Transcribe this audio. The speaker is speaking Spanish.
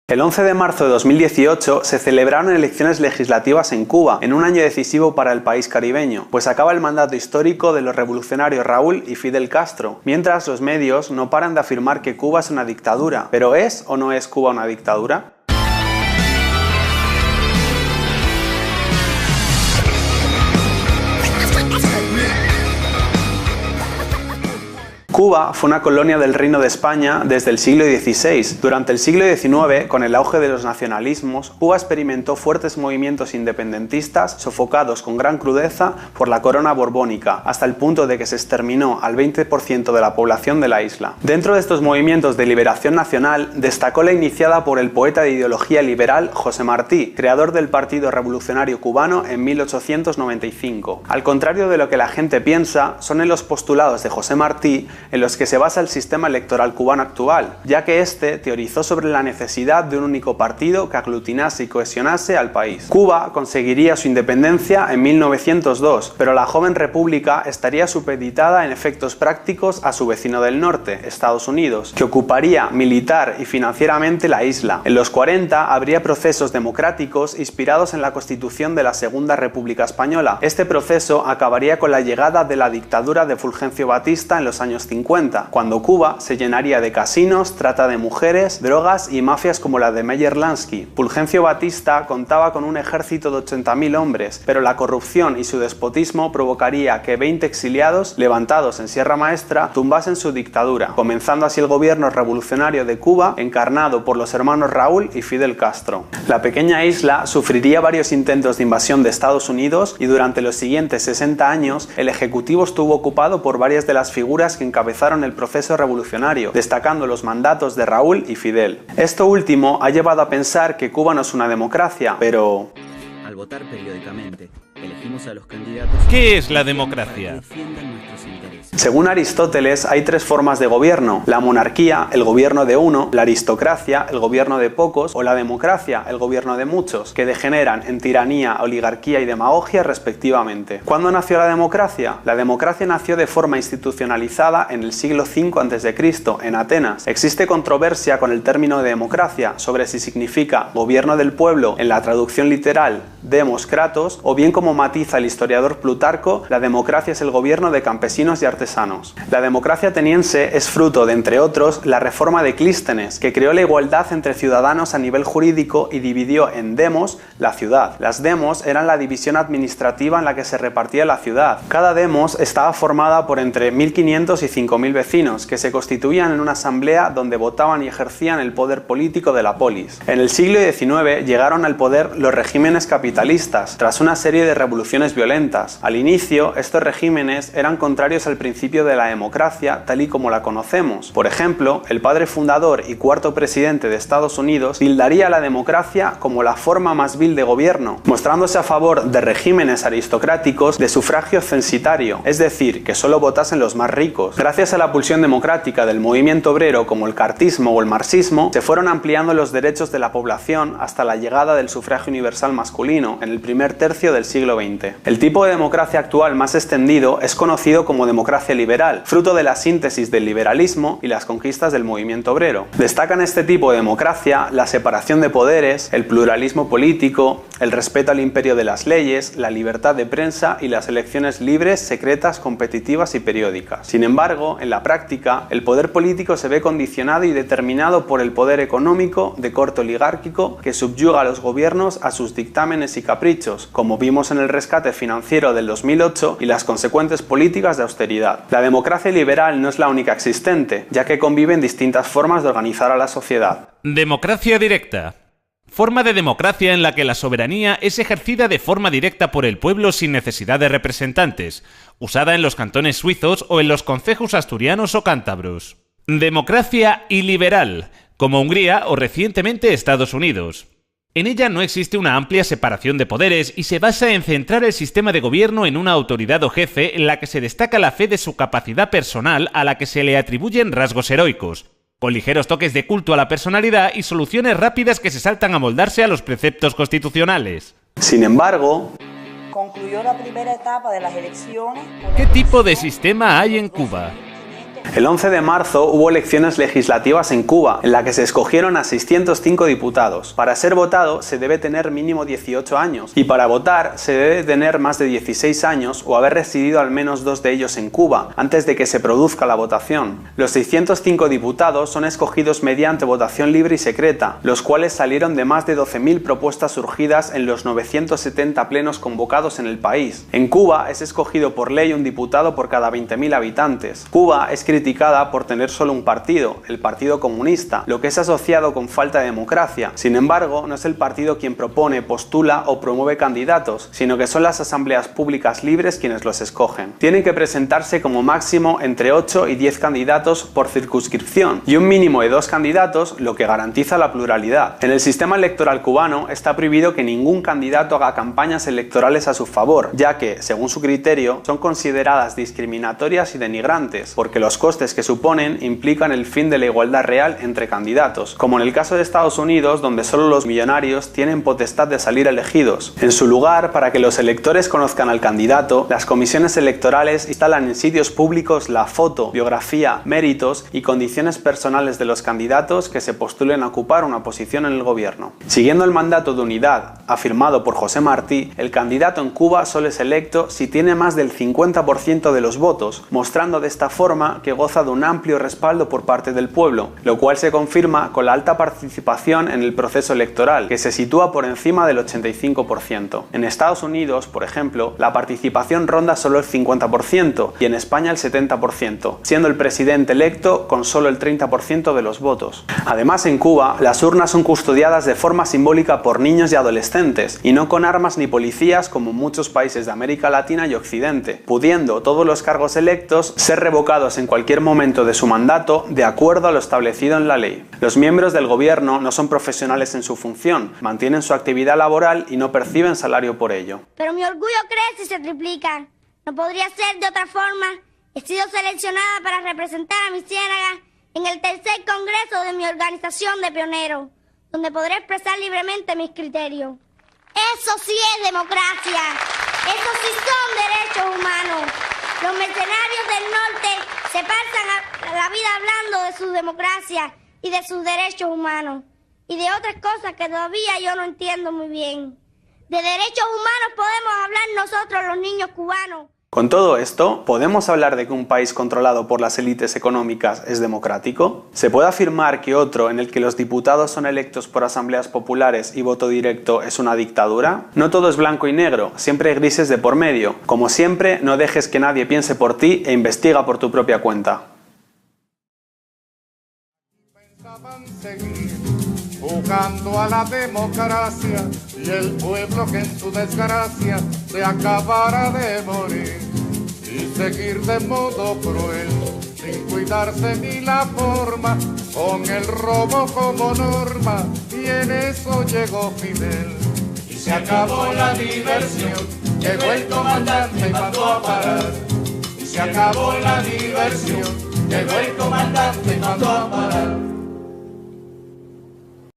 El 11 de marzo de 2018 se celebraron elecciones legislativas en Cuba, en un año decisivo para el país caribeño, pues acaba el mandato histórico de los revolucionarios Raúl y Fidel Castro, mientras los medios no paran de afirmar que Cuba es una dictadura. ¿Pero es o no es Cuba una dictadura? Cuba fue una colonia del Reino de España desde el siglo XVI. Durante el siglo XIX, con el auge de los nacionalismos, Cuba experimentó fuertes movimientos independentistas sofocados con gran crudeza por la corona borbónica, hasta el punto de que se exterminó al 20% de la población de la isla. Dentro de estos movimientos de liberación nacional, destacó la iniciada por el poeta de ideología liberal José Martí, creador del Partido Revolucionario Cubano en 1895. Al contrario de lo que la gente piensa, son en los postulados de José Martí en los que se basa el sistema electoral cubano actual, ya que este teorizó sobre la necesidad de un único partido que aglutinase y cohesionase al país. Cuba conseguiría su independencia en 1902, pero la joven república estaría supeditada en efectos prácticos a su vecino del norte, Estados Unidos, que ocuparía militar y financieramente la isla. En los 40 habría procesos democráticos inspirados en la constitución de la Segunda República Española. Este proceso acabaría con la llegada de la dictadura de Fulgencio Batista en los años 50, cuando Cuba se llenaría de casinos, trata de mujeres, drogas y mafias como la de Meyer Lansky. Fulgencio Batista contaba con un ejército de 80.000 hombres, pero la corrupción y su despotismo provocaría que 20 exiliados, levantados en Sierra Maestra, tumbasen su dictadura, comenzando así el gobierno revolucionario de Cuba, encarnado por los hermanos Raúl y Fidel Castro. La pequeña isla sufriría varios intentos de invasión de Estados Unidos y durante los siguientes 60 años el ejecutivo estuvo ocupado por varias de las figuras que encabezaron el proceso revolucionario, destacando los mandatos de Raúl y Fidel. Esto último ha llevado a pensar que Cuba no es una democracia, pero... Al votar periódicamente, elegimos a los candidatos... ¿Qué es la democracia? Según Aristóteles, hay tres formas de gobierno: la monarquía, el gobierno de uno; la aristocracia, el gobierno de pocos; o la democracia, el gobierno de muchos, que degeneran en tiranía, oligarquía y demagogia respectivamente. ¿Cuándo nació la democracia? La democracia nació de forma institucionalizada en el siglo V a.C., en Atenas. Existe controversia con el término de democracia sobre si significa gobierno del pueblo en la traducción literal demos kratos, o bien, como matiza el historiador Plutarco, la democracia es el gobierno de campesinos y artesanos. La democracia ateniense es fruto de, entre otros, la reforma de Clístenes, que creó la igualdad entre ciudadanos a nivel jurídico y dividió en demos la ciudad. Las demos eran la división administrativa en la que se repartía la ciudad. Cada demos estaba formada por entre 1.500 y 5.000 vecinos, que se constituían en una asamblea donde votaban y ejercían el poder político de la polis. En el siglo XIX llegaron al poder los regímenes capitalistas, tras una serie de revoluciones violentas. Al inicio, estos regímenes eran contrarios al principio de la democracia tal y como la conocemos. Por ejemplo, el padre fundador y cuarto presidente de Estados Unidos tildaría a la democracia como la forma más vil de gobierno, mostrándose a favor de regímenes aristocráticos de sufragio censitario, es decir, que solo votasen los más ricos. Gracias a la pulsión democrática del movimiento obrero como el cartismo o el marxismo, se fueron ampliando los derechos de la población hasta la llegada del sufragio universal masculino en el primer tercio del siglo XX. El tipo de democracia actual más extendido es conocido como democracia liberal, fruto de la síntesis del liberalismo y las conquistas del movimiento obrero. Destacan este tipo de democracia la separación de poderes, el pluralismo político, el respeto al imperio de las leyes, la libertad de prensa y las elecciones libres, secretas, competitivas y periódicas. Sin embargo, en la práctica, el poder político se ve condicionado y determinado por el poder económico de corte oligárquico que subyuga a los gobiernos a sus dictámenes y caprichos, como vimos en el rescate financiero del 2008 y las consecuentes políticas de austeridad. La democracia liberal no es la única existente, ya que conviven distintas formas de organizar a la sociedad. Democracia directa. Forma de democracia en la que la soberanía es ejercida de forma directa por el pueblo sin necesidad de representantes, usada en los cantones suizos o en los concejos asturianos o cántabros. Democracia iliberal, como Hungría o recientemente Estados Unidos. En ella no existe una amplia separación de poderes y se basa en centrar el sistema de gobierno en una autoridad o jefe en la que se destaca la fe de su capacidad personal a la que se le atribuyen rasgos heroicos, con ligeros toques de culto a la personalidad y soluciones rápidas que se saltan a moldarse a los preceptos constitucionales. Sin embargo, concluyó la primera etapa de las elecciones. ¿Qué tipo de sistema hay en Cuba? El 11 de marzo hubo elecciones legislativas en Cuba, en la que se escogieron a 605 diputados. Para ser votado se debe tener mínimo 18 años y para votar se debe tener más de 16 años o haber residido al menos 2 de ellos en Cuba, antes de que se produzca la votación. Los 605 diputados son escogidos mediante votación libre y secreta, los cuales salieron de más de 12.000 propuestas surgidas en los 970 plenos convocados en el país. En Cuba es escogido por ley un diputado por cada 20.000 habitantes. Cuba es criticada por tener solo un partido, el Partido Comunista, lo que es asociado con falta de democracia. Sin embargo, no es el partido quien propone, postula o promueve candidatos, sino que son las asambleas públicas libres quienes los escogen. Tienen que presentarse como máximo entre 8 y 10 candidatos por circunscripción y un mínimo de 2 candidatos, lo que garantiza la pluralidad. En el sistema electoral cubano está prohibido que ningún candidato haga campañas electorales a su favor, ya que, según su criterio, son consideradas discriminatorias y denigrantes, porque los costes que suponen implican el fin de la igualdad real entre candidatos, como en el caso de Estados Unidos, donde solo los millonarios tienen potestad de salir elegidos. En su lugar, para que los electores conozcan al candidato, las comisiones electorales instalan en sitios públicos la foto, biografía, méritos y condiciones personales de los candidatos que se postulen a ocupar una posición en el gobierno. Siguiendo el mandato de unidad afirmado por José Martí, el candidato en Cuba solo es electo si tiene más del 50% de los votos, mostrando de esta forma que goza de un amplio respaldo por parte del pueblo, lo cual se confirma con la alta participación en el proceso electoral, que se sitúa por encima del 85%. En Estados Unidos, por ejemplo, la participación ronda solo el 50% y en España el 70%, siendo el presidente electo con solo el 30% de los votos. Además, en Cuba, las urnas son custodiadas de forma simbólica por niños y adolescentes, y no con armas ni policías como en muchos países de América Latina y Occidente, pudiendo todos los cargos electos ser revocados en cualquier momento de su mandato de acuerdo a lo establecido en la ley. Los miembros del gobierno no son profesionales en su función, mantienen su actividad laboral y no perciben salario por ello. Pero mi orgullo crece y se triplica. No podría ser de otra forma. He sido seleccionada para representar a mi ciénaga en el tercer congreso de mi organización de pioneros, donde podré expresar libremente mis criterios. Eso sí es democracia. Eso sí son derechos humanos. Los mercenarios del norte se pasan la vida hablando de su democracia y de sus derechos humanos y de otras cosas que todavía yo no entiendo muy bien. De derechos humanos podemos hablar nosotros los niños cubanos. Con todo esto, ¿podemos hablar de que un país controlado por las élites económicas es democrático? ¿Se puede afirmar que otro en el que los diputados son electos por asambleas populares y voto directo es una dictadura? No todo es blanco y negro, siempre hay grises de por medio. Como siempre, no dejes que nadie piense por ti e investiga por tu propia cuenta. Jugando a la democracia y el pueblo que en su desgracia se acabara de morir y seguir de modo cruel sin cuidarse ni la forma con el robo como norma y en eso llegó Fidel y se acabó la diversión, llegó el comandante y mandó a parar y se acabó la diversión, llegó el comandante y mandó a parar.